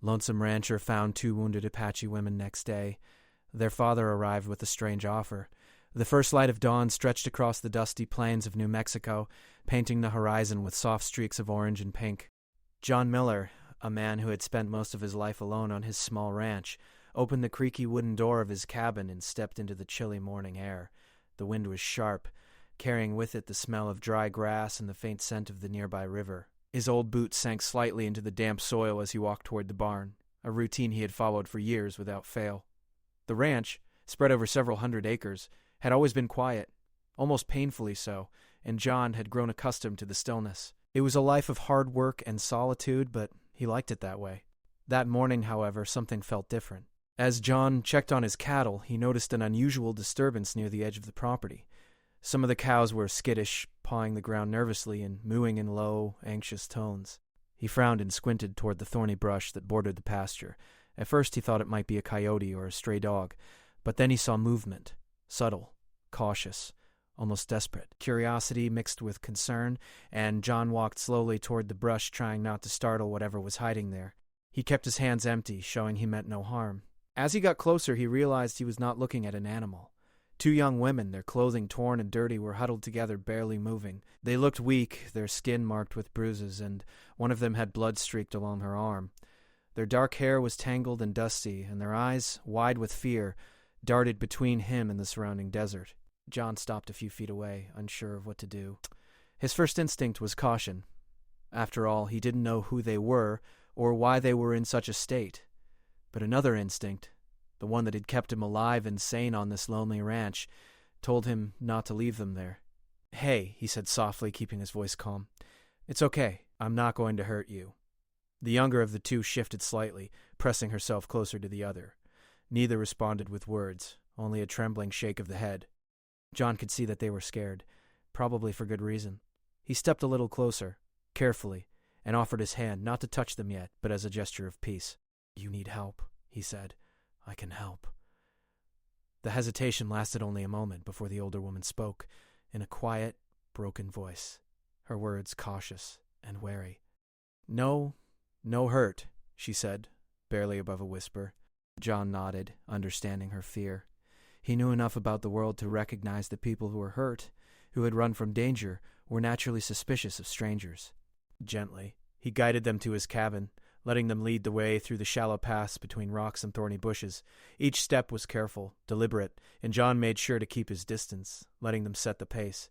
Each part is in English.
Lonesome rancher found 2 wounded Apache women next day. Their father arrived with a strange offer. The first light of dawn stretched across the dusty plains of New Mexico, painting the horizon with soft streaks of orange and pink. John Miller, a man who had spent most of his life alone on his small ranch, opened the creaky wooden door of his cabin and stepped into the chilly morning air. The wind was sharp, carrying with it the smell of dry grass and the faint scent of the nearby river. His old boots sank slightly into the damp soil as he walked toward the barn, a routine he had followed for years without fail. The ranch, spread over several hundred acres, had always been quiet, almost painfully so, and John had grown accustomed to the stillness. It was a life of hard work and solitude, but he liked it that way. That morning, however, something felt different. As John checked on his cattle, he noticed an unusual disturbance near the edge of the property. Some of the cows were skittish, pawing the ground nervously and mooing in low, anxious tones. He frowned and squinted toward the thorny brush that bordered the pasture. At first he thought it might be a coyote or a stray dog, but then he saw movement, subtle, cautious, almost desperate. Curiosity mixed with concern, and John walked slowly toward the brush, trying not to startle whatever was hiding there. He kept his hands empty, showing he meant no harm. As he got closer, he realized he was not looking at an animal. 2 young women, their clothing torn and dirty, were huddled together, barely moving. They looked weak, their skin marked with bruises, and one of them had blood streaked along her arm. Their dark hair was tangled and dusty, and their eyes, wide with fear, darted between him and the surrounding desert. John stopped a few feet away, unsure of what to do. His first instinct was caution. After all, he didn't know who they were or why they were in such a state. But another instinct, the one that had kept him alive and sane on this lonely ranch, told him not to leave them there. "Hey," he said softly, keeping his voice calm. "It's okay. I'm not going to hurt you." The younger of the 2 shifted slightly, pressing herself closer to the other. Neither responded with words, only a trembling shake of the head. John could see that they were scared, probably for good reason. He stepped a little closer, carefully, and offered his hand, not to touch them yet, but as a gesture of peace. "You need help," he said. "I can help." The hesitation lasted only a moment before the older woman spoke, in a quiet, broken voice, her words cautious and wary. No hurt," she said, barely above a whisper. John nodded, understanding her fear. He knew enough about the world to recognize that people who were hurt, who had run from danger, were naturally suspicious of strangers. Gently, he guided them to his cabin, letting them lead the way through the shallow paths between rocks and thorny bushes. Each step was careful, deliberate, and John made sure to keep his distance, letting them set the pace.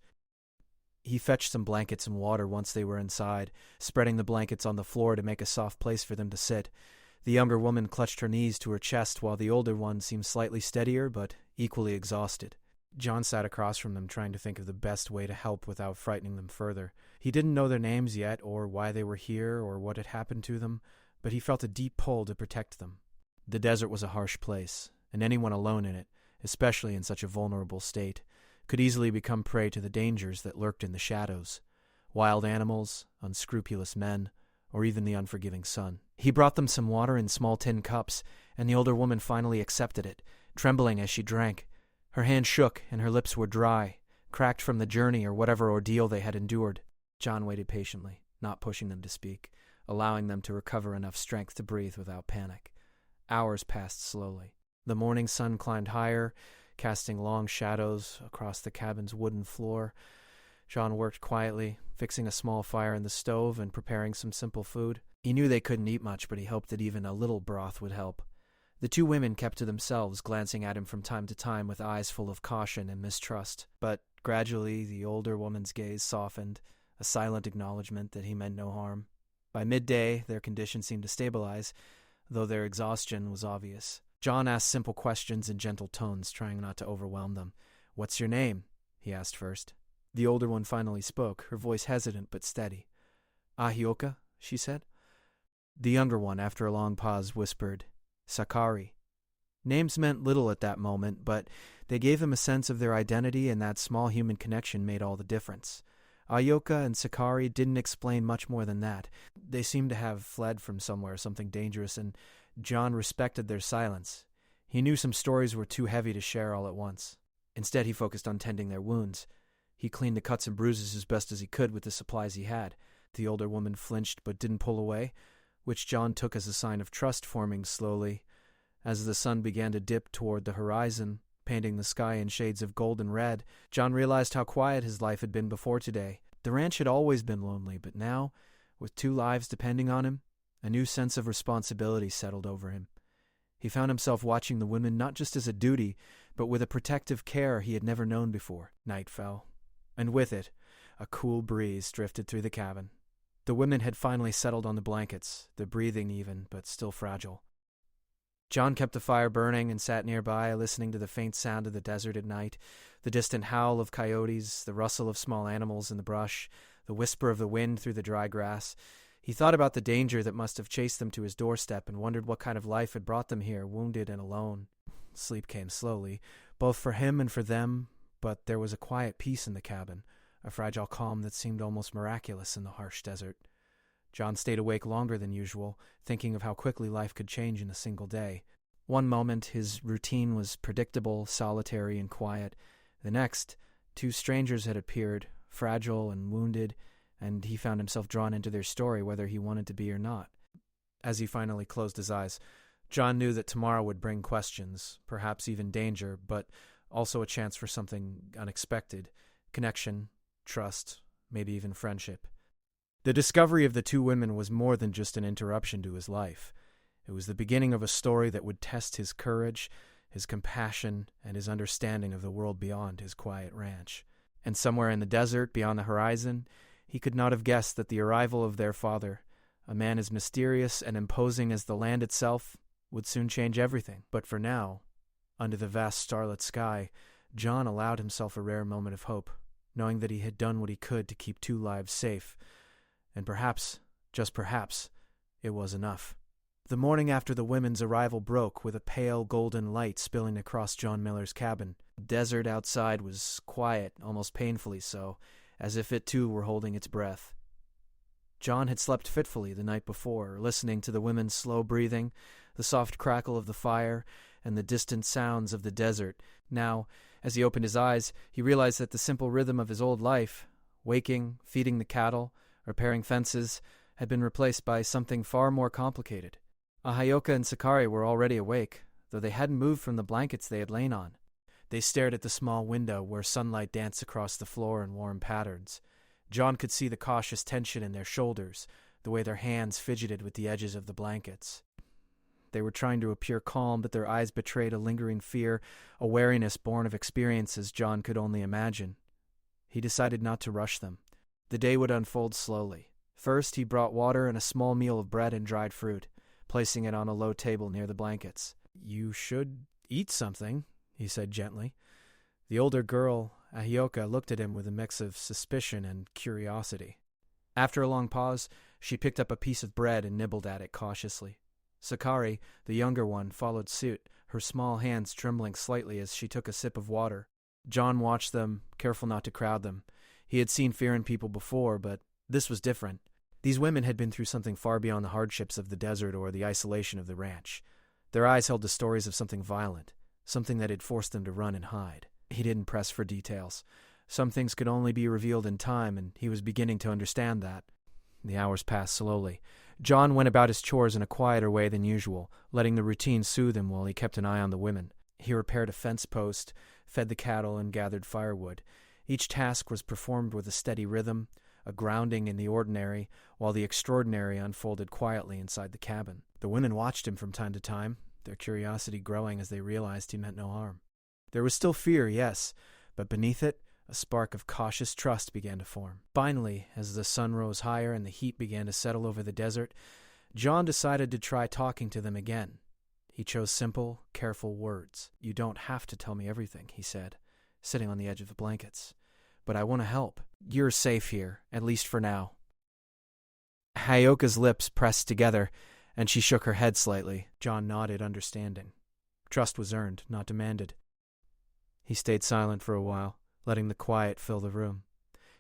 He fetched some blankets and water once they were inside, spreading the blankets on the floor to make a soft place for them to sit. The younger woman clutched her knees to her chest, while the older one seemed slightly steadier but equally exhausted. John sat across from them, trying to think of the best way to help without frightening them further. He didn't know their names yet, or why they were here, or what had happened to them, but he felt a deep pull to protect them. The desert was a harsh place, and anyone alone in it, especially in such a vulnerable state, could easily become prey to the dangers that lurked in the shadows. Wild animals, unscrupulous men, or even the unforgiving sun. He brought them some water in small tin cups, and the older woman finally accepted it, trembling as she drank. Her hand shook, and her lips were dry, cracked from the journey or whatever ordeal they had endured. John waited patiently, not pushing them to speak, allowing them to recover enough strength to breathe without panic. Hours passed slowly. The morning sun climbed higher, casting long shadows across the cabin's wooden floor. John worked quietly, fixing a small fire in the stove and preparing some simple food. He knew they couldn't eat much, but he hoped that even a little broth would help. The 2 women kept to themselves, glancing at him from time to time with eyes full of caution and mistrust. But gradually the older woman's gaze softened, a silent acknowledgement that he meant no harm. By midday, their condition seemed to stabilize, though their exhaustion was obvious. John asked simple questions in gentle tones, trying not to overwhelm them. "What's your name?" he asked first. The older one finally spoke, her voice hesitant but steady. "Ahioka," she said. The younger one, after a long pause, whispered, "Sakari." Names meant little at that moment, but they gave him a sense of their identity, and that small human connection made all the difference. Ahioka and Sakari didn't explain much more than that. They seemed to have fled from somewhere, something dangerous, and John respected their silence. He knew some stories were too heavy to share all at once. Instead, he focused on tending their wounds. He cleaned the cuts and bruises as best as he could with the supplies he had. The older woman flinched but didn't pull away. which John took as a sign of trust forming slowly. As the sun began to dip toward the horizon, painting the sky in shades of gold and red, John realized how quiet his life had been before today. The ranch had always been lonely, but now, with 2 lives depending on him, a new sense of responsibility settled over him. He found himself watching the women not just as a duty, but with a protective care he had never known before. Night fell, and with it, a cool breeze drifted through the cabin. The women had finally settled on the blankets, their breathing even, but still fragile. John kept the fire burning and sat nearby, listening to the faint sound of the desert at night, the distant howl of coyotes, the rustle of small animals in the brush, the whisper of the wind through the dry grass. He thought about the danger that must have chased them to his doorstep and wondered what kind of life had brought them here, wounded and alone. Sleep came slowly, both for him and for them, but there was a quiet peace in the cabin, a fragile calm that seemed almost miraculous in the harsh desert. John stayed awake longer than usual, thinking of how quickly life could change in a single day. One moment, his routine was predictable, solitary, and quiet. The next, 2 strangers had appeared, fragile and wounded, and he found himself drawn into their story whether he wanted to be or not. As he finally closed his eyes, John knew that tomorrow would bring questions, perhaps even danger, but also a chance for something unexpected: connection, trust, maybe even friendship. The discovery of the 2 women was more than just an interruption to his life. It was the beginning of a story that would test his courage, his compassion, and his understanding of the world beyond his quiet ranch. And somewhere in the desert, beyond the horizon, he could not have guessed that the arrival of their father, a man as mysterious and imposing as the land itself, would soon change everything. But for now, under the vast starlit sky, John allowed himself a rare moment of hope, knowing that he had done what he could to keep 2 lives safe. And perhaps, just perhaps, it was enough. The morning after the women's arrival broke with a pale golden light spilling across John Miller's cabin. The desert outside was quiet, almost painfully so, as if it too were holding its breath. John had slept fitfully the night before, listening to the women's slow breathing, the soft crackle of the fire, and the distant sounds of the desert. Now, as he opened his eyes, he realized that the simple rhythm of his old life, waking, feeding the cattle, repairing fences, had been replaced by something far more complicated. Ahayoka and Sakari were already awake, though they hadn't moved from the blankets they had lain on. They stared at the small window where sunlight danced across the floor in warm patterns. John could see the cautious tension in their shoulders, the way their hands fidgeted with the edges of the blankets. They were trying to appear calm, but their eyes betrayed a lingering fear, a wariness born of experiences John could only imagine. He decided not to rush them. The day would unfold slowly. First, he brought water and a small meal of bread and dried fruit, placing it on a low table near the blankets. "You should eat something," he said gently. The older girl, Ahayoka, looked at him with a mix of suspicion and curiosity. After a long pause, she picked up a piece of bread and nibbled at it cautiously. Sakari, the younger one, followed suit, her small hands trembling slightly as she took a sip of water. John watched them, careful not to crowd them. He had seen fear in people before, but this was different. These women had been through something far beyond the hardships of the desert or the isolation of the ranch. Their eyes held the stories of something violent, something that had forced them to run and hide. He didn't press for details. Some things could only be revealed in time, and he was beginning to understand that. The hours passed slowly. John went about his chores in a quieter way than usual, letting the routine soothe him while he kept an eye on the women. He repaired a fence post, fed the cattle, and gathered firewood. Each task was performed with a steady rhythm, a grounding in the ordinary, while the extraordinary unfolded quietly inside the cabin. The women watched him from time to time, their curiosity growing as they realized he meant no harm. There was still fear, yes, but beneath it, a spark of cautious trust began to form. Finally, as the sun rose higher and the heat began to settle over the desert, John decided to try talking to them again. He chose simple, careful words. "You don't have to tell me everything," he said, sitting on the edge of the blankets. "But I want to help. You're safe here, at least for now." Hayoka's lips pressed together, and she shook her head slightly. John nodded, understanding. Trust was earned, not demanded. He stayed silent for a while, letting the quiet fill the room.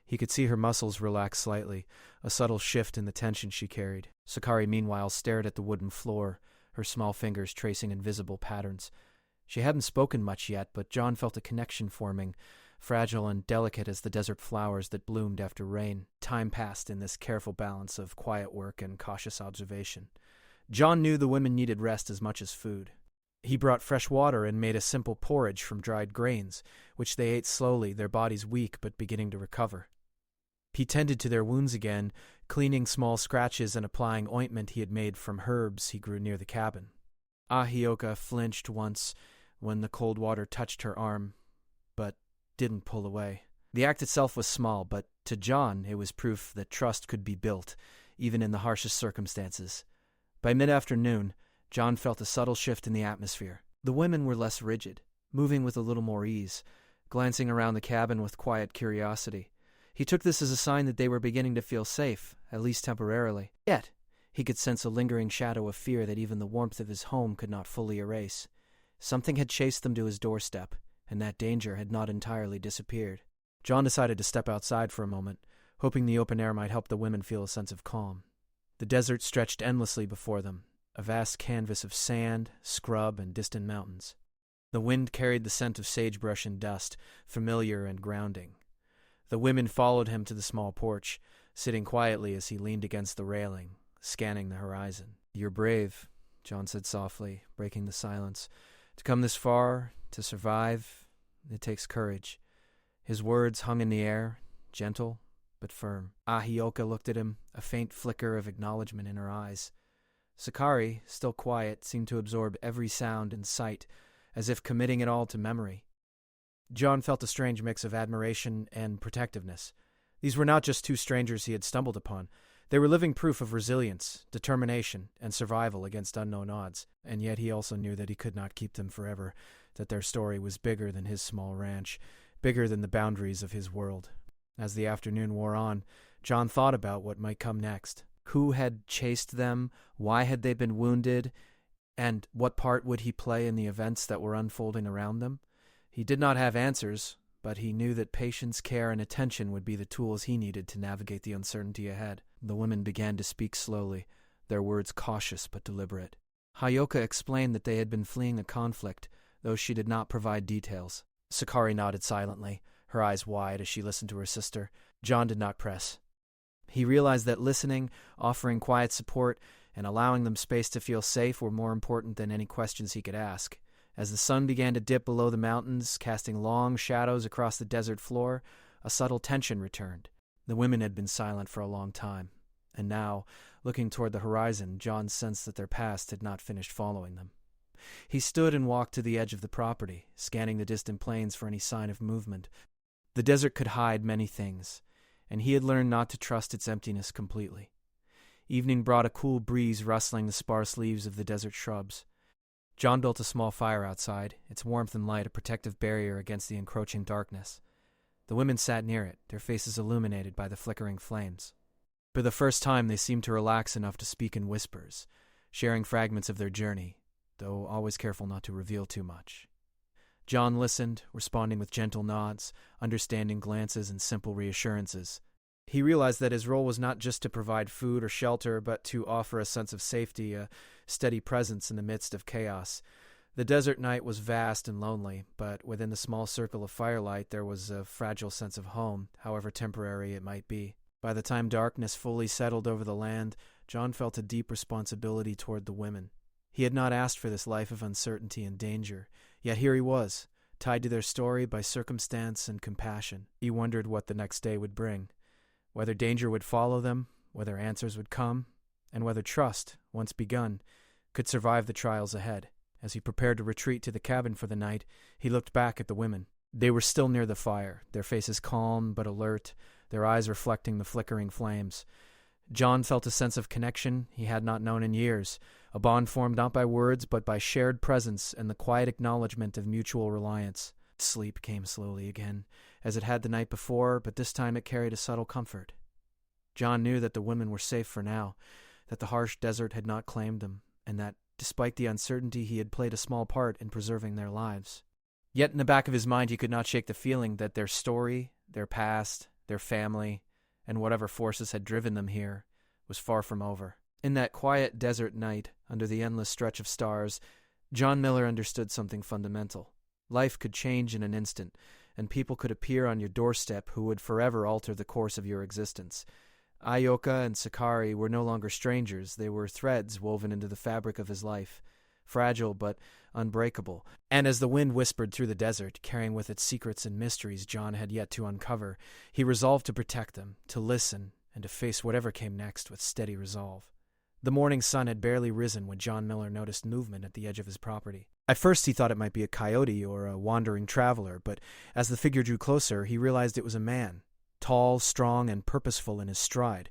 He could see her muscles relax slightly, a subtle shift in the tension she carried. Sakari, meanwhile, stared at the wooden floor, her small fingers tracing invisible patterns. She hadn't spoken much yet, but John felt a connection forming, fragile and delicate as the desert flowers that bloomed after rain. Time passed in this careful balance of quiet work and cautious observation. John knew the women needed rest as much as food. He brought fresh water and made a simple porridge from dried grains, which they ate slowly, their bodies weak but beginning to recover. He tended to their wounds again, cleaning small scratches and applying ointment he had made from herbs he grew near the cabin. Ahioka flinched once when the cold water touched her arm, but didn't pull away. The act itself was small, but to John it was proof that trust could be built, even in the harshest circumstances. By mid-afternoon, John felt a subtle shift in the atmosphere. The women were less rigid, moving with a little more ease, glancing around the cabin with quiet curiosity. He took this as a sign that they were beginning to feel safe, at least temporarily. Yet, he could sense a lingering shadow of fear that even the warmth of his home could not fully erase. Something had chased them to his doorstep, and that danger had not entirely disappeared. John decided to step outside for a moment, hoping the open air might help the women feel a sense of calm. The desert stretched endlessly before them, a vast canvas of sand, scrub, and distant mountains. The wind carried the scent of sagebrush and dust, familiar and grounding. The women followed him to the small porch, sitting quietly as he leaned against the railing, scanning the horizon. "You're brave," John said softly, breaking the silence. "To come this far, to survive, it takes courage." His words hung in the air, gentle but firm. Ahioka looked at him, a faint flicker of acknowledgement in her eyes. Sakari, still quiet, seemed to absorb every sound and sight, as if committing it all to memory. John felt a strange mix of admiration and protectiveness. These were not just two strangers he had stumbled upon. They were living proof of resilience, determination, and survival against unknown odds, and yet he also knew that he could not keep them forever, that their story was bigger than his small ranch, bigger than the boundaries of his world. As the afternoon wore on, John thought about what might come next. Who had chased them? Why had they been wounded? And what part would he play in the events that were unfolding around them? He did not have answers, but he knew that patience, care, and attention would be the tools he needed to navigate the uncertainty ahead. The women began to speak slowly, their words cautious but deliberate. Hayoka explained that they had been fleeing a conflict, though she did not provide details. Sakari nodded silently, her eyes wide as she listened to her sister. John did not press. He realized that listening, offering quiet support, and allowing them space to feel safe were more important than any questions he could ask. As the sun began to dip below the mountains, casting long shadows across the desert floor, a subtle tension returned. The women had been silent for a long time, and now, looking toward the horizon, John sensed that their past had not finished following them. He stood and walked to the edge of the property, scanning the distant plains for any sign of movement. The desert could hide many things, and he had learned not to trust its emptiness completely. Evening brought a cool breeze rustling the sparse leaves of the desert shrubs. John built a small fire outside, its warmth and light a protective barrier against the encroaching darkness. The women sat near it, their faces illuminated by the flickering flames. For the first time they seemed to relax enough to speak in whispers, sharing fragments of their journey, though always careful not to reveal too much. John listened, responding with gentle nods, understanding glances, and simple reassurances. He realized that his role was not just to provide food or shelter, but to offer a sense of safety, a steady presence in the midst of chaos. The desert night was vast and lonely, but within the small circle of firelight there was a fragile sense of home, however temporary it might be. By the time darkness fully settled over the land, John felt a deep responsibility toward the women. He had not asked for this life of uncertainty and danger, yet here he was, tied to their story by circumstance and compassion. He wondered what the next day would bring, whether danger would follow them, whether answers would come, and whether trust, once begun, could survive the trials ahead. As he prepared to retreat to the cabin for the night, he looked back at the women. They were still near the fire, their faces calm but alert, their eyes reflecting the flickering flames. John felt a sense of connection he had not known in years, a bond formed not by words but by shared presence and the quiet acknowledgement of mutual reliance. Sleep came slowly again, as it had the night before, but this time it carried a subtle comfort. John knew that the women were safe for now, that the harsh desert had not claimed them, and that, despite the uncertainty, he had played a small part in preserving their lives. Yet in the back of his mind he could not shake the feeling that their story, their past, their family, and whatever forces had driven them here, was far from over. In that quiet desert night, under the endless stretch of stars, John Miller understood something fundamental. Life could change in an instant, and people could appear on your doorstep who would forever alter the course of your existence. Ioka and Sakari were no longer strangers. They were threads woven into the fabric of his life, fragile but unbreakable. And as the wind whispered through the desert, carrying with it secrets and mysteries John had yet to uncover, he resolved to protect them, to listen, and to face whatever came next with steady resolve. The morning sun had barely risen when John Miller noticed movement at the edge of his property. At first he thought it might be a coyote or a wandering traveler, but as the figure drew closer, he realized it was a man, tall, strong, and purposeful in his stride.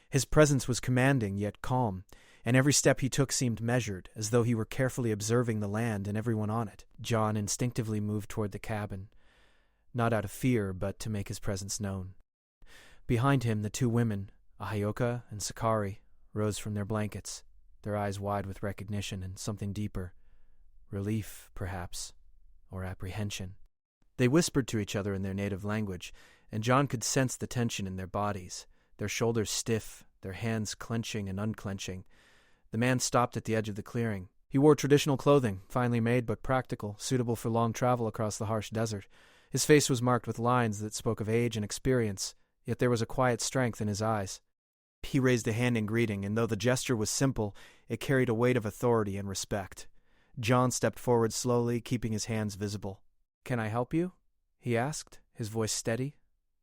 His presence was commanding yet calm, and every step he took seemed measured, as though he were carefully observing the land and everyone on it. John instinctively moved toward the cabin, not out of fear, but to make his presence known. Behind him, the two women, Ioka and Sakari, rose from their blankets, their eyes wide with recognition and something deeper. Relief, perhaps, or apprehension. They whispered to each other in their native language, and John could sense the tension in their bodies, their shoulders stiff, their hands clenching and unclenching. The man stopped at the edge of the clearing. He wore traditional clothing, finely made but practical, suitable for long travel across the harsh desert. His face was marked with lines that spoke of age and experience, yet there was a quiet strength in his eyes. He raised a hand in greeting, and though the gesture was simple, it carried a weight of authority and respect. John stepped forward slowly, keeping his hands visible. "Can I help you?" he asked, his voice steady.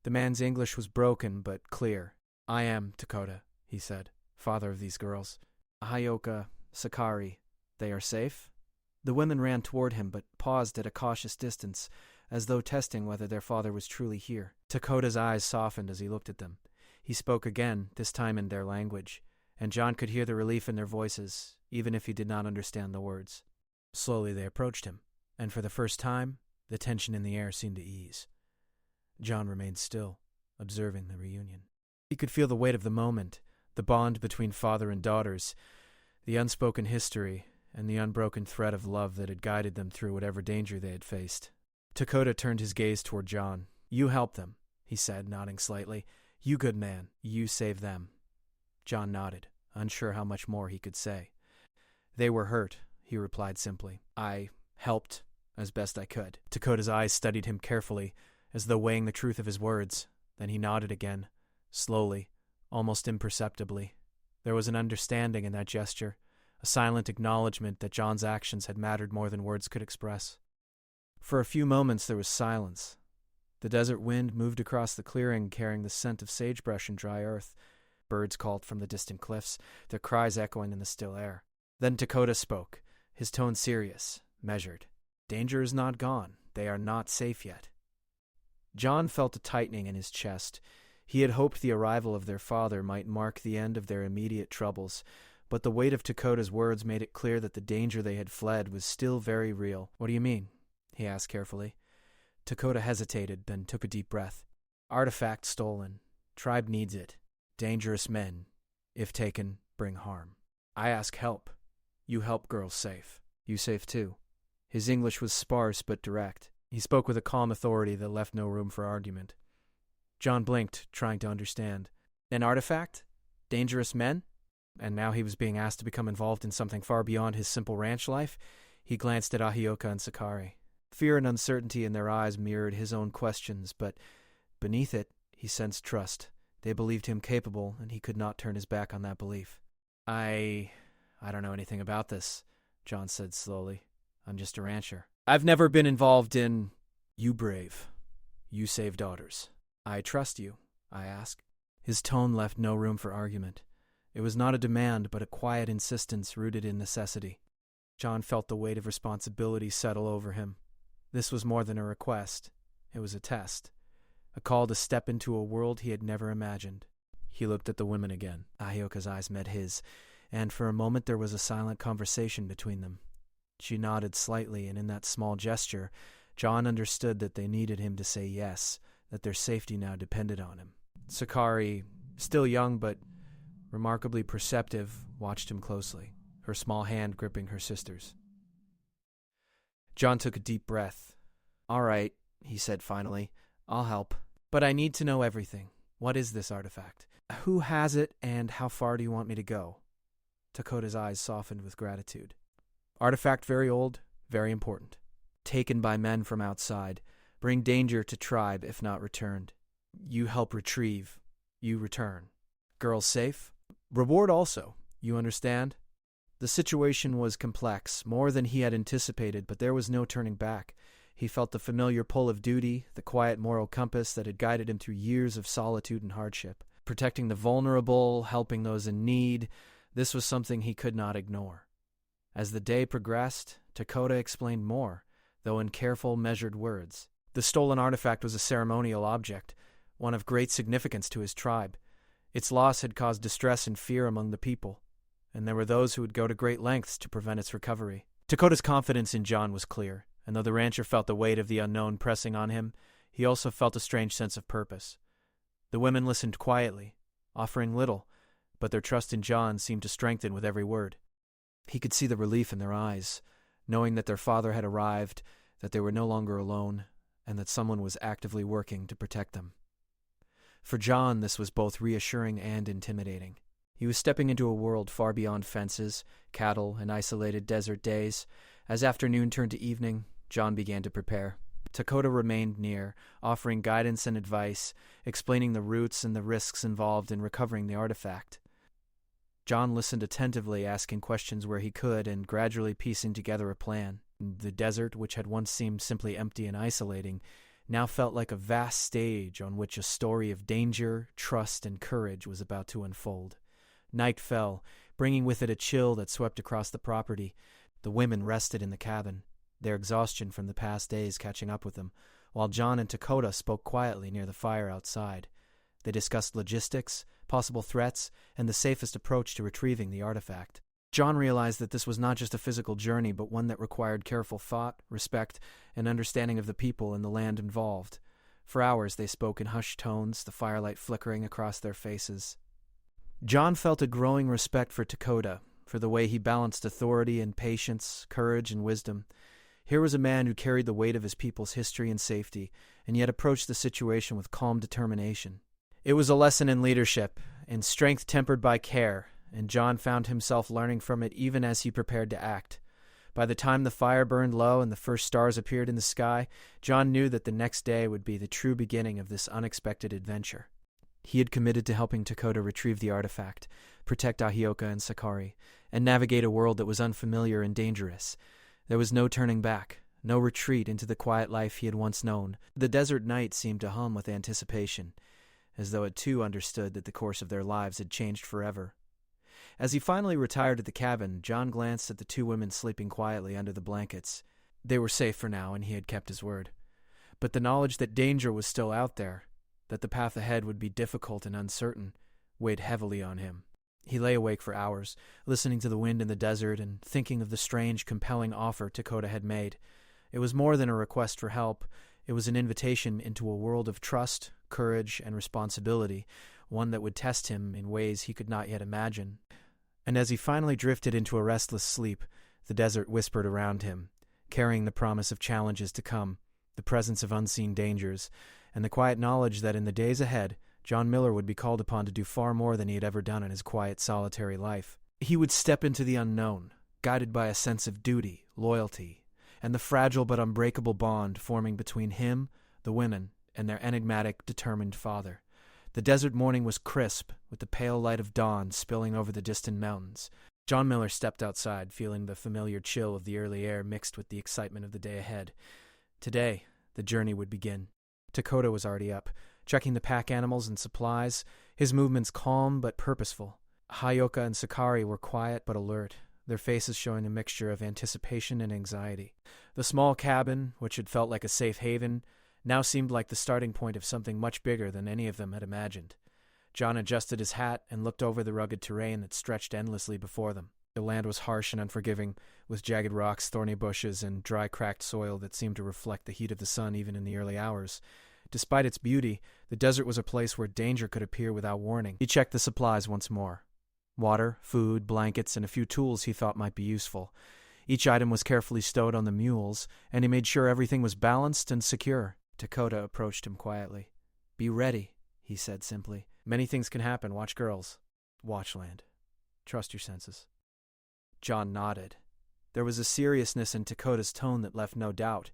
The man's English was broken but clear. "I am Dakota," he said, "father of these girls. Ioka, Sakari, they are safe?" The women ran toward him but paused at a cautious distance, as though testing whether their father was truly here. Dakota's eyes softened as he looked at them. He spoke again, this time in their language, and John could hear the relief in their voices, even if he did not understand the words. Slowly they approached him, and for the first time, the tension in the air seemed to ease. John remained still, observing the reunion. He could feel the weight of the moment, the bond between father and daughters, the unspoken history, and the unbroken thread of love that had guided them through whatever danger they had faced. Dakota turned his gaze toward John. "You help them," he said, nodding slightly. "You good man, you save them." John nodded, unsure how much more he could say. "They were hurt," he replied simply. "I helped as best I could." Dakota's eyes studied him carefully, as though weighing the truth of his words. Then he nodded again, slowly, almost imperceptibly. There was an understanding in that gesture, a silent acknowledgement that John's actions had mattered more than words could express. For a few moments there was silence. The desert wind moved across the clearing, carrying the scent of sagebrush and dry earth. Birds called from the distant cliffs, their cries echoing in the still air. Then Dakota spoke, his tone serious, measured. "Danger is not gone. They are not safe yet." John felt a tightening in his chest. He had hoped the arrival of their father might mark the end of their immediate troubles, but the weight of Dakota's words made it clear that the danger they had fled was still very real. "What do you mean?" he asked carefully. Dakota hesitated, then took a deep breath. "Artifact stolen. Tribe needs it. Dangerous men, if taken, bring harm. I ask help. You help girls safe. You safe too." His English was sparse but direct. He spoke with a calm authority that left no room for argument. John blinked, trying to understand. An artifact? Dangerous men? And now he was being asked to become involved in something far beyond his simple ranch life? He glanced at Ioka and Sakari. Fear and uncertainty in their eyes mirrored his own questions, but beneath it, he sensed trust. They believed him capable, and he could not turn his back on that belief. I don't know anything about this," John said slowly. "I'm just a rancher. I've never been involved in—" "You brave. You save daughters. I trust you, I ask." His tone left no room for argument. It was not a demand, but a quiet insistence rooted in necessity. John felt the weight of responsibility settle over him. This was more than a request. It was a test. A call to step into a world he had never imagined. He looked at the women again. Ioka's eyes met his, and for a moment there was a silent conversation between them. She nodded slightly, and in that small gesture, John understood that they needed him to say yes, that their safety now depended on him. Sakari, still young but remarkably perceptive, watched him closely, her small hand gripping her sister's. John took a deep breath. "All right," he said finally. "I'll help. But I need to know everything. What is this artifact? Who has it, and how far do you want me to go?" Dakota's eyes softened with gratitude. "Artifact very old, very important. Taken by men from outside. Bring danger to tribe if not returned. You help retrieve. You return. Girls safe? Reward also. You understand? The situation was complex, more than he had anticipated, but there was no turning back. He felt the familiar pull of duty, the quiet moral compass that had guided him through years of solitude and hardship. Protecting the vulnerable, helping those in need, this was something he could not ignore. As the day progressed, Dakota explained more, though in careful, measured words. The stolen artifact was a ceremonial object, one of great significance to his tribe. Its loss had caused distress and fear among the people, and there were those who would go to great lengths to prevent its recovery. Dakota's confidence in John was clear, and though the rancher felt the weight of the unknown pressing on him, he also felt a strange sense of purpose. The women listened quietly, offering little, but their trust in John seemed to strengthen with every word. He could see the relief in their eyes, knowing that their father had arrived, that they were no longer alone, and that someone was actively working to protect them. For John, this was both reassuring and intimidating. He was stepping into a world far beyond fences, cattle, and isolated desert days. As afternoon turned to evening, John began to prepare. Dakota remained near, offering guidance and advice, explaining the routes and the risks involved in recovering the artifact. John listened attentively, asking questions where he could, and gradually piecing together a plan. The desert, which had once seemed simply empty and isolating, now felt like a vast stage on which a story of danger, trust, and courage was about to unfold. Night fell, bringing with it a chill that swept across the property. The women rested in the cabin, their exhaustion from the past days catching up with them, while John and Dakota spoke quietly near the fire outside. They discussed logistics, possible threats, and the safest approach to retrieving the artifact. John realized that this was not just a physical journey, but one that required careful thought, respect, and understanding of the people and the land involved. For hours they spoke in hushed tones, the firelight flickering across their faces. John felt a growing respect for Dakota, for the way he balanced authority and patience, courage and wisdom. Here was a man who carried the weight of his people's history and safety, and yet approached the situation with calm determination. It was a lesson in leadership, in strength tempered by care, and John found himself learning from it even as he prepared to act. By the time the fire burned low and the first stars appeared in the sky, John knew that the next day would be the true beginning of this unexpected adventure. He had committed to helping Dakota retrieve the artifact, protect Ahioka and Sakari, and navigate a world that was unfamiliar and dangerous. There was no turning back, no retreat into the quiet life he had once known. The desert night seemed to hum with anticipation, as though it too understood that the course of their lives had changed forever. As he finally retired to the cabin, John glanced at the two women sleeping quietly under the blankets. They were safe for now, and he had kept his word. But the knowledge that danger was still out there, that the path ahead would be difficult and uncertain, weighed heavily on him. He lay awake for hours, listening to the wind in the desert and thinking of the strange, compelling offer Dakota had made. It was more than a request for help. It was an invitation into a world of trust, courage, and responsibility, one that would test him in ways he could not yet imagine. And as he finally drifted into a restless sleep, the desert whispered around him, carrying the promise of challenges to come, the presence of unseen dangers, and the quiet knowledge that in the days ahead, John Miller would be called upon to do far more than he had ever done in his quiet, solitary life. He would step into the unknown, guided by a sense of duty, loyalty, and the fragile but unbreakable bond forming between him, the women, and their enigmatic, determined father. The desert morning was crisp, with the pale light of dawn spilling over the distant mountains. John Miller stepped outside, feeling the familiar chill of the early air mixed with the excitement of the day ahead. Today, the journey would begin. Dakota was already up, checking the pack animals and supplies, his movements calm but purposeful. Ahioka and Sakari were quiet but alert, their faces showing a mixture of anticipation and anxiety. The small cabin, which had felt like a safe haven, now seemed like the starting point of something much bigger than any of them had imagined. John adjusted his hat and looked over the rugged terrain that stretched endlessly before them. The land was harsh and unforgiving, with jagged rocks, thorny bushes, and dry, cracked soil that seemed to reflect the heat of the sun even in the early hours. Despite its beauty, the desert was a place where danger could appear without warning. He checked the supplies once more. Water, food, blankets, and a few tools he thought might be useful. Each item was carefully stowed on the mules, and he made sure everything was balanced and secure. Dakota approached him quietly. "Be ready," he said simply. "Many things can happen. Watch girls. Watch land. Trust your senses." John nodded. There was a seriousness in Dakota's tone that left no doubt.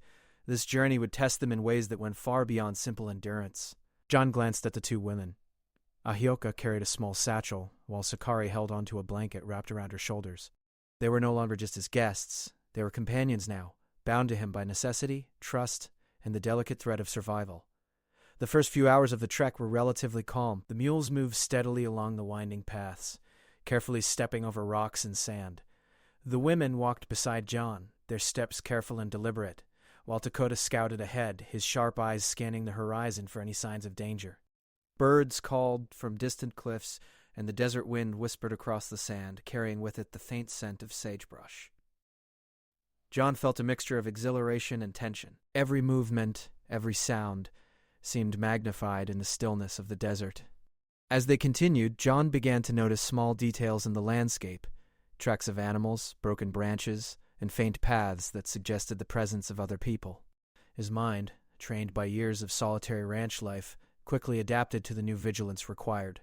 This journey would test them in ways that went far beyond simple endurance. John glanced at the two women. Ahioka carried a small satchel, while Sakari held onto a blanket wrapped around her shoulders. They were no longer just his guests. They were companions now, bound to him by necessity, trust, and the delicate thread of survival. The first few hours of the trek were relatively calm. The mules moved steadily along the winding paths, carefully stepping over rocks and sand. The women walked beside John, their steps careful and deliberate, while Dakota scouted ahead, his sharp eyes scanning the horizon for any signs of danger. Birds called from distant cliffs, and the desert wind whispered across the sand, carrying with it the faint scent of sagebrush. John felt a mixture of exhilaration and tension. Every movement, every sound, seemed magnified in the stillness of the desert. As they continued, John began to notice small details in the landscape, tracks of animals, broken branches, and faint paths that suggested the presence of other people. His mind, trained by years of solitary ranch life, quickly adapted to the new vigilance required.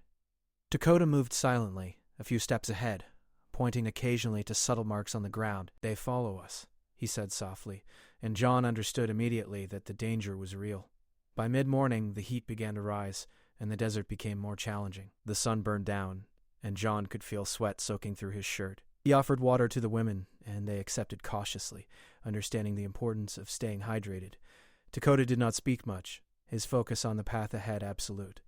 Dakota moved silently, a few steps ahead, pointing occasionally to subtle marks on the ground. "They follow us," he said softly, and John understood immediately that the danger was real. By mid-morning, the heat began to rise, and the desert became more challenging. The sun burned down, and John could feel sweat soaking through his shirt. He offered water to the women, and they accepted cautiously, understanding the importance of staying hydrated. Dakota did not speak much, his focus on the path ahead absolute.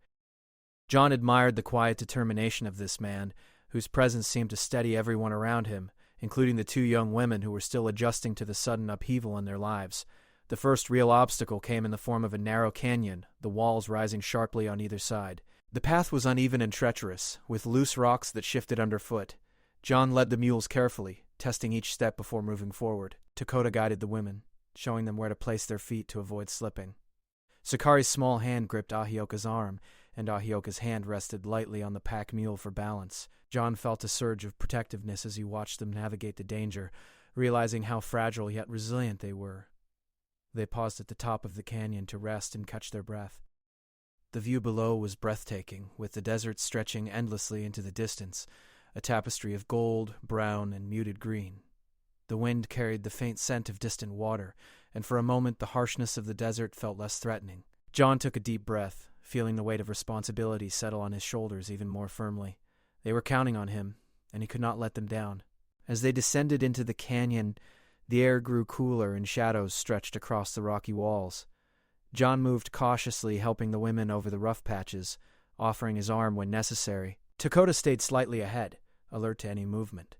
John admired the quiet determination of this man, whose presence seemed to steady everyone around him, including the two young women who were still adjusting to the sudden upheaval in their lives. The first real obstacle came in the form of a narrow canyon, the walls rising sharply on either side. The path was uneven and treacherous, with loose rocks that shifted underfoot. John led the mules carefully, testing each step before moving forward. Dakota guided the women, showing them where to place their feet to avoid slipping. Sakari's small hand gripped Ahioka's arm, and Ahioka's hand rested lightly on the pack mule for balance. John felt a surge of protectiveness as he watched them navigate the danger, realizing how fragile yet resilient they were. They paused at the top of the canyon to rest and catch their breath. The view below was breathtaking, with the desert stretching endlessly into the distance, a tapestry of gold, brown, and muted green. The wind carried the faint scent of distant water, and for a moment the harshness of the desert felt less threatening. John took a deep breath, feeling the weight of responsibility settle on his shoulders even more firmly. They were counting on him, and he could not let them down. As they descended into the canyon, the air grew cooler and shadows stretched across the rocky walls. John moved cautiously, helping the women over the rough patches, offering his arm when necessary. Dakota stayed slightly ahead, alert to any movement.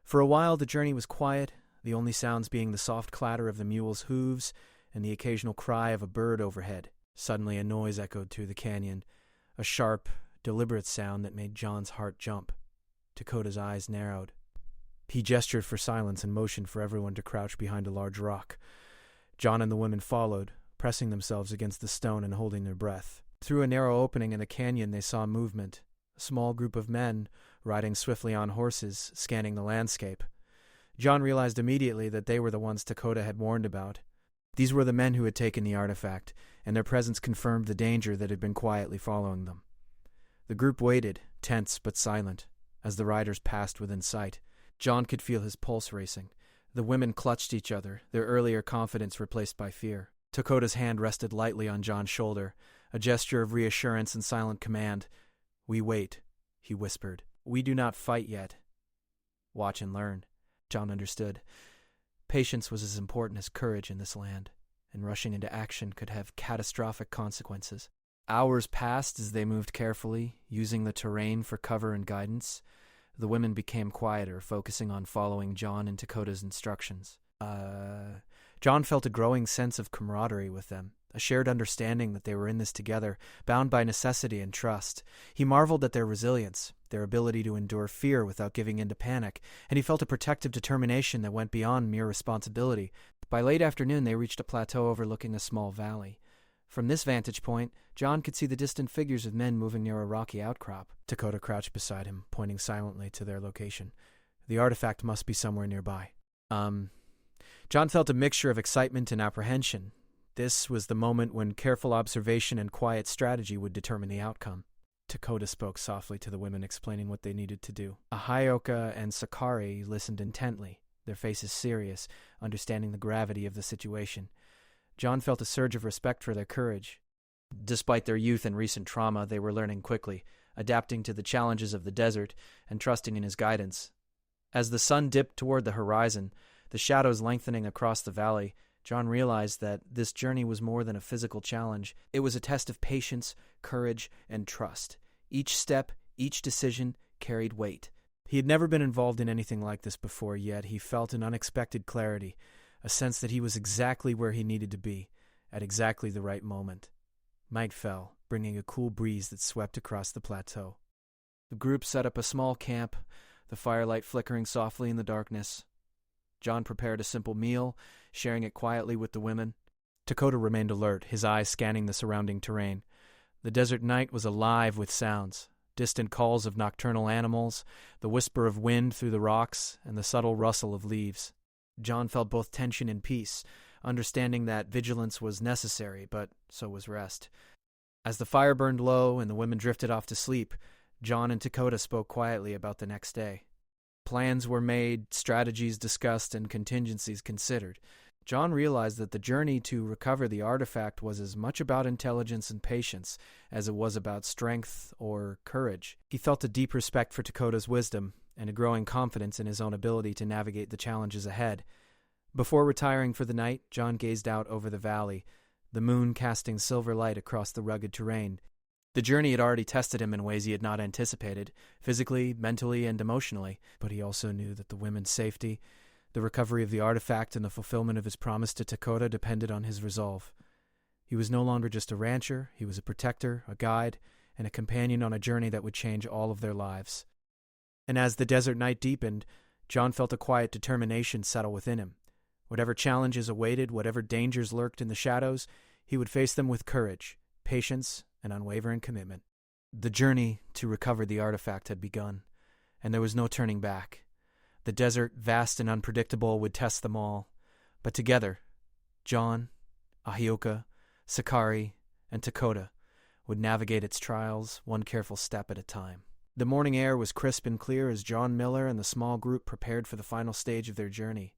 For a while the journey was quiet, the only sounds being the soft clatter of the mules' hooves and the occasional cry of a bird overhead. Suddenly a noise echoed through the canyon, a sharp, deliberate sound that made John's heart jump. Dakota's eyes narrowed. He gestured for silence and motioned for everyone to crouch behind a large rock. John and the women followed, pressing themselves against the stone and holding their breath. Through a narrow opening in the canyon they saw movement, a small group of men riding swiftly on horses, scanning the landscape. John realized immediately that they were the ones Dakota had warned about. These were the men who had taken the artifact, and their presence confirmed the danger that had been quietly following them. The group waited, tense but silent, as the riders passed within sight. John could feel his pulse racing. The women clutched each other, their earlier confidence replaced by fear. Dakota's hand rested lightly on John's shoulder, a gesture of reassurance and silent command. "We wait," he whispered. "We do not fight yet. Watch and learn." John understood. Patience was as important as courage in this land, and rushing into action could have catastrophic consequences. Hours passed as they moved carefully, using the terrain for cover and guidance. The women became quieter, focusing on following John and Dakota's instructions. John felt a growing sense of camaraderie with them, a shared understanding that they were in this together, bound by necessity and trust. He marveled at their resilience, their ability to endure fear without giving in to panic, and he felt a protective determination that went beyond mere responsibility. By late afternoon, they reached a plateau overlooking a small valley. From this vantage point, John could see the distant figures of men moving near a rocky outcrop. Dakota crouched beside him, pointing silently to their location. The artifact must be somewhere nearby. John felt a mixture of excitement and apprehension. This was the moment when careful observation and quiet strategy would determine the outcome. Dakota spoke softly to the women, explaining what they needed to do. Ahioka and Sakari listened intently, their faces serious, understanding the gravity of the situation. John felt a surge of respect for their courage. Despite their youth and recent trauma, they were learning quickly, adapting to the challenges of the desert and trusting in his guidance. As the sun dipped toward the horizon, the shadows lengthening across the valley, John realized that this journey was more than a physical challenge. It was a test of patience, courage, and trust. Each step, each decision carried weight. He had never been involved in anything like this before, yet he felt an unexpected clarity, a sense that he was exactly where he needed to be, at exactly the right moment. Night fell, bringing a cool breeze that swept across the plateau. The group set up a small camp, the firelight flickering softly in the darkness. John prepared a simple meal, sharing it quietly with the women. Dakota remained alert, his eyes scanning the surrounding terrain. The desert night was alive with sounds, distant calls of nocturnal animals, the whisper of wind through the rocks, and the subtle rustle of leaves. John felt both tension and peace, understanding that vigilance was necessary, but so was rest. As the fire burned low and the women drifted off to sleep, John and Dakota spoke quietly about the next day. Plans were made, strategies discussed, and contingencies considered. John realized that the journey to recover the artifact was as much about intelligence and patience as it was about strength or courage. He felt a deep respect for Dakota's wisdom and a growing confidence in his own ability to navigate the challenges ahead. Before retiring for the night, John gazed out over the valley, the moon casting silver light across the rugged terrain. The journey had already tested him in ways he had not anticipated, physically, mentally, and emotionally, but he also knew that the women's safety, the recovery of the artifact, and the fulfillment of his promise to Dakota depended on his resolve. He was no longer just a rancher, he was a protector, a guide, and a companion on a journey that would change all of their lives. And as the desert night deepened, John felt a quiet determination settle within him. Whatever challenges awaited, whatever dangers lurked in the shadows, he would face them with courage, patience, and unwavering commitment. The journey to recover the artifact had begun, and there was no turning back. The desert, vast and unpredictable, would test them all. But together, John, Ahioka, Sakari, and Dakota would navigate its trials, one careful step at a time. The morning air was crisp and clear as John Miller and the small group prepared for the final stage of their journey.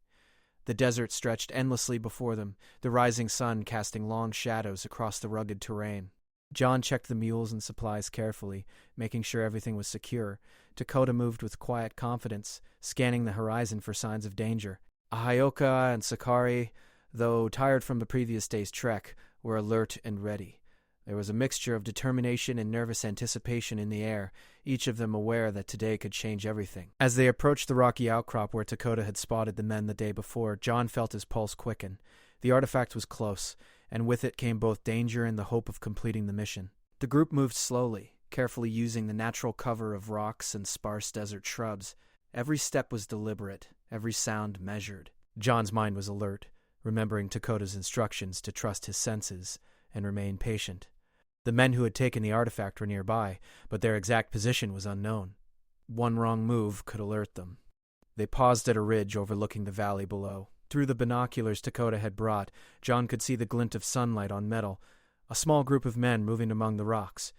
The desert stretched endlessly before them, the rising sun casting long shadows across the rugged terrain. John checked the mules and supplies carefully, making sure everything was secure. Dakota moved with quiet confidence, scanning the horizon for signs of danger. Ahioka and Sakari, though tired from the previous day's trek, were alert and ready. There was a mixture of determination and nervous anticipation in the air, each of them aware that today could change everything. As they approached the rocky outcrop where Dakota had spotted the men the day before, John felt his pulse quicken. The artifact was close, and with it came both danger and the hope of completing the mission. The group moved slowly, carefully using the natural cover of rocks and sparse desert shrubs. Every step was deliberate, every sound measured. John's mind was alert, remembering Dakota's instructions to trust his senses and remain patient. The men who had taken the artifact were nearby, but their exact position was unknown. One wrong move could alert them. They paused at a ridge overlooking the valley below. Through the binoculars Dakota had brought, John could see the glint of sunlight on metal, a small group of men moving among the rocks.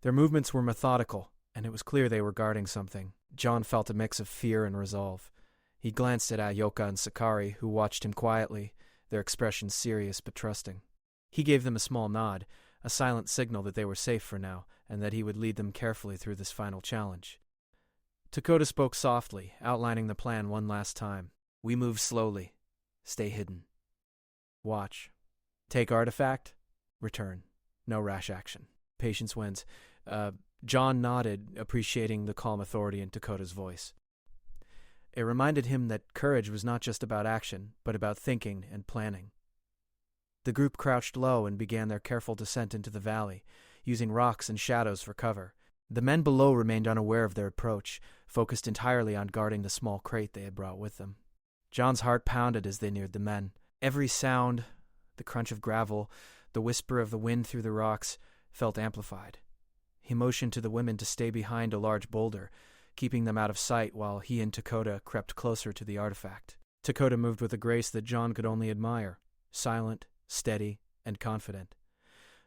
Their movements were methodical, and it was clear they were guarding something. John felt a mix of fear and resolve. He glanced at Ahioka and Sakari, who watched him quietly, their expressions serious but trusting. He gave them a small nod, a silent signal that they were safe for now, and that he would lead them carefully through this final challenge. Dakota spoke softly, outlining the plan one last time. "We move slowly. Stay hidden. Watch. Take artifact. Return. No rash action. Patience wins." John nodded, appreciating the calm authority in Dakota's voice. It reminded him that courage was not just about action, but about thinking and planning. The group crouched low and began their careful descent into the valley, using rocks and shadows for cover. The men below remained unaware of their approach, focused entirely on guarding the small crate they had brought with them. John's heart pounded as they neared the men. Every sound, the crunch of gravel, the whisper of the wind through the rocks, felt amplified. He motioned to the women to stay behind a large boulder, keeping them out of sight while he and Dakota crept closer to the artifact. Dakota moved with a grace that John could only admire, silent, steady, and confident.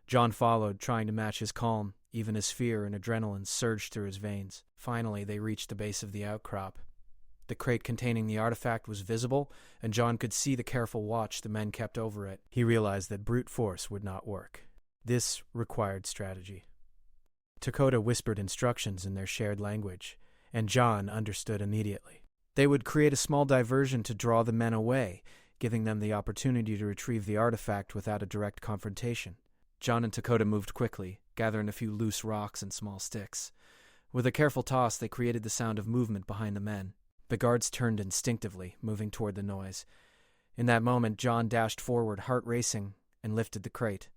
John followed, trying to match his calm, even as fear and adrenaline surged through his veins. Finally, they reached the base of the outcrop. The crate containing the artifact was visible, and John could see the careful watch the men kept over it. He realized that brute force would not work. This required strategy. Dakota whispered instructions in their shared language, and John understood immediately. They would create a small diversion to draw the men away, giving them the opportunity to retrieve the artifact without a direct confrontation. John and Dakota moved quickly, gathering a few loose rocks and small sticks. With a careful toss, they created the sound of movement behind the men. The guards turned instinctively, moving toward the noise. In that moment, John dashed forward, heart racing, and lifted the crate.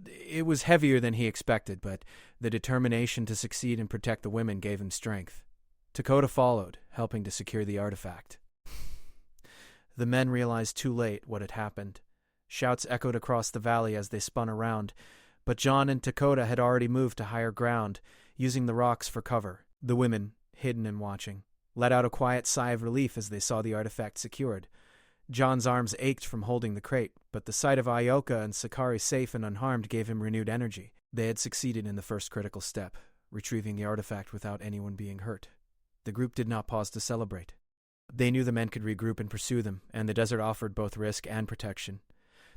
It was heavier than he expected, but the determination to succeed and protect the women gave him strength. Dakota followed, helping to secure the artifact. The men realized too late what had happened. Shouts echoed across the valley as they spun around, but John and Dakota had already moved to higher ground, using the rocks for cover. The women, hidden and watching, let out a quiet sigh of relief as they saw the artifact secured. John's arms ached from holding the crate, but the sight of Ioka and Sakari safe and unharmed gave him renewed energy. They had succeeded in the first critical step, retrieving the artifact without anyone being hurt. The group did not pause to celebrate. They knew the men could regroup and pursue them, and the desert offered both risk and protection.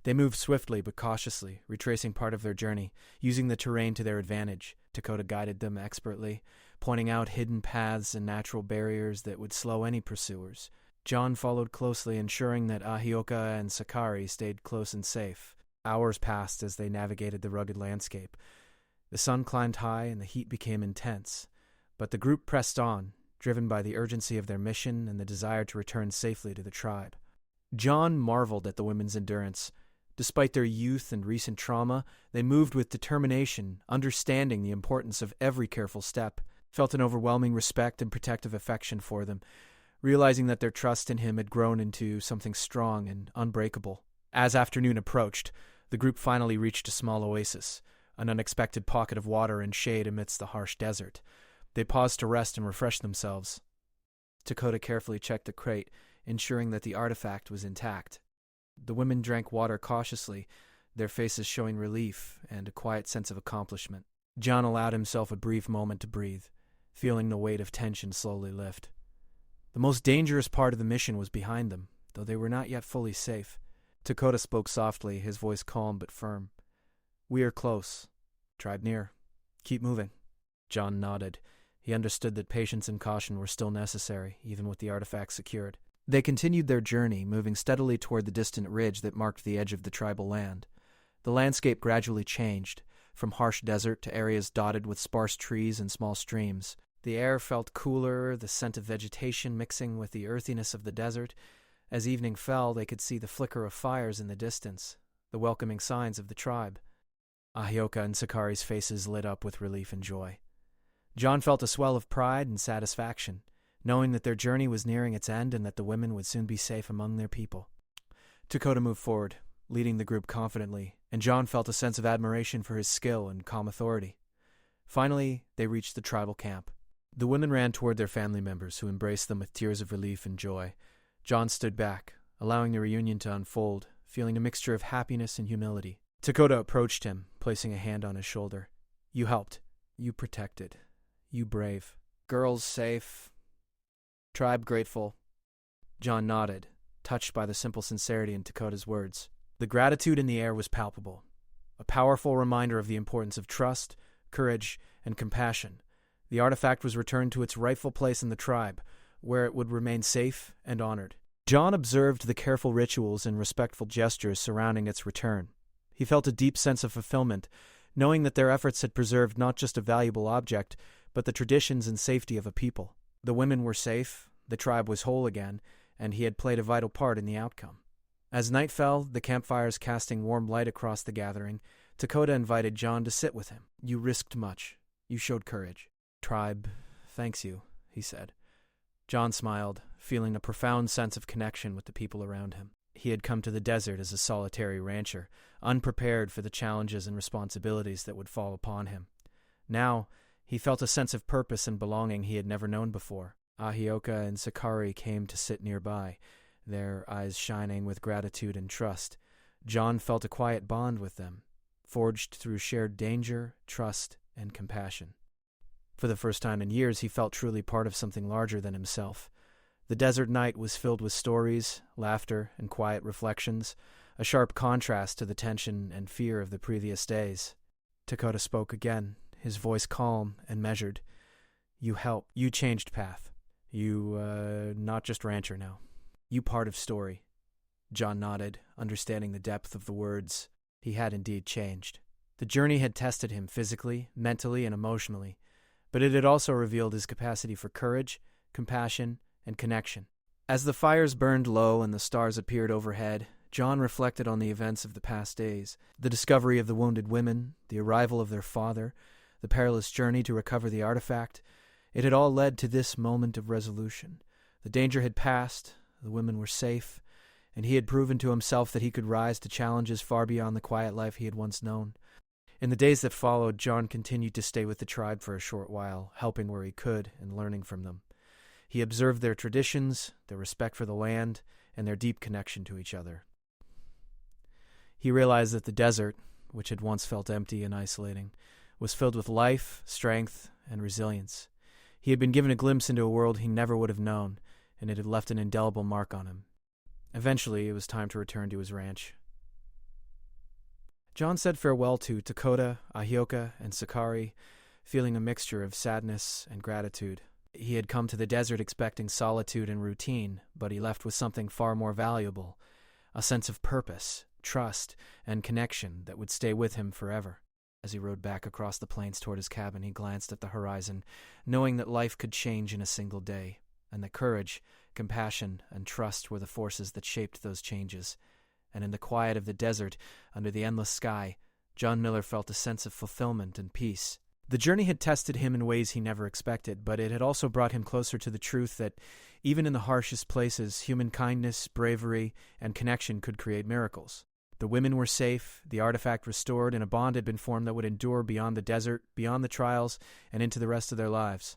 They moved swiftly but cautiously, retracing part of their journey, using the terrain to their advantage. Dakota guided them expertly, pointing out hidden paths and natural barriers that would slow any pursuers. John followed closely, ensuring that Ahioka and Sakari stayed close and safe. Hours passed as they navigated the rugged landscape. The sun climbed high and the heat became intense, but the group pressed on, driven by the urgency of their mission and the desire to return safely to the tribe. John marveled at the women's endurance. Despite their youth and recent trauma, they moved with determination, understanding the importance of every careful step, felt an overwhelming respect and protective affection for them, realizing that their trust in him had grown into something strong and unbreakable. As afternoon approached, the group finally reached a small oasis, an unexpected pocket of water and shade amidst the harsh desert. They paused to rest and refresh themselves. Dakota carefully checked the crate, ensuring that the artifact was intact. The women drank water cautiously, their faces showing relief and a quiet sense of accomplishment. John allowed himself a brief moment to breathe, feeling the weight of tension slowly lift. The most dangerous part of the mission was behind them, though they were not yet fully safe. Dakota spoke softly, his voice calm but firm. "We are close. Tribe near. Keep moving." John nodded. He understood that patience and caution were still necessary, even with the artifact secured. They continued their journey, moving steadily toward the distant ridge that marked the edge of the tribal land. The landscape gradually changed, from harsh desert to areas dotted with sparse trees and small streams. The air felt cooler, the scent of vegetation mixing with the earthiness of the desert. As evening fell, they could see the flicker of fires in the distance, the welcoming signs of the tribe. Ahioka and Sakari's faces lit up with relief and joy. John felt a swell of pride and satisfaction, knowing that their journey was nearing its end and that the women would soon be safe among their people. Dakota moved forward, leading the group confidently, and John felt a sense of admiration for his skill and calm authority. Finally, they reached the tribal camp. The women ran toward their family members, who embraced them with tears of relief and joy. John stood back, allowing the reunion to unfold, feeling a mixture of happiness and humility. Dakota approached him, placing a hand on his shoulder. "You helped. You protected. You brave. Girls safe. Tribe grateful." John nodded, touched by the simple sincerity in Dakota's words. The gratitude in the air was palpable, a powerful reminder of the importance of trust, courage, and compassion. The artifact was returned to its rightful place in the tribe, where it would remain safe and honored. John observed the careful rituals and respectful gestures surrounding its return. He felt a deep sense of fulfillment, knowing that their efforts had preserved not just a valuable object, but the traditions and safety of a people. The women were safe, the tribe was whole again, and he had played a vital part in the outcome. As night fell, the campfires casting warm light across the gathering, Dakota invited John to sit with him. "You risked much. You showed courage. Tribe thanks you," he said. John smiled, feeling a profound sense of connection with the people around him. He had come to the desert as a solitary rancher, unprepared for the challenges and responsibilities that would fall upon him. Now, he felt a sense of purpose and belonging he had never known before. Ahioka and Sakari came to sit nearby, their eyes shining with gratitude and trust. John felt a quiet bond with them, forged through shared danger, trust, and compassion. For the first time in years, he felt truly part of something larger than himself. The desert night was filled with stories, laughter, and quiet reflections, a sharp contrast to the tension and fear of the previous days. Dakota spoke again, his voice calm and measured. You helped. You changed path. You, not just rancher now. You part of story. John nodded, understanding the depth of the words. He had indeed changed. The journey had tested him physically, mentally, and emotionally, but it had also revealed his capacity for courage, compassion, and connection. As the fires burned low and the stars appeared overhead, John reflected on the events of the past days, the discovery of the wounded women, the arrival of their father, the perilous journey to recover the artifact. It had all led to this moment of resolution. The danger had passed, the women were safe, and he had proven to himself that he could rise to challenges far beyond the quiet life he had once known. In the days that followed, John continued to stay with the tribe for a short while, helping where he could and learning from them. He observed their traditions, their respect for the land, and their deep connection to each other. He realized that the desert, which had once felt empty and isolating, was filled with life, strength, and resilience. He had been given a glimpse into a world he never would have known, and it had left an indelible mark on him. Eventually, it was time to return to his ranch. John said farewell to Dakota, Ahioka, and Sakari, feeling a mixture of sadness and gratitude. He had come to the desert expecting solitude and routine, but he left with something far more valuable, a sense of purpose, trust, and connection that would stay with him forever. As he rode back across the plains toward his cabin, he glanced at the horizon, knowing that life could change in a single day, and that courage, compassion, and trust were the forces that shaped those changes. And in the quiet of the desert, under the endless sky, John Miller felt a sense of fulfillment and peace. The journey had tested him in ways he never expected, but it had also brought him closer to the truth that even in the harshest places, human kindness, bravery, and connection could create miracles. The women were safe, the artifact restored, and a bond had been formed that would endure beyond the desert, beyond the trials, and into the rest of their lives.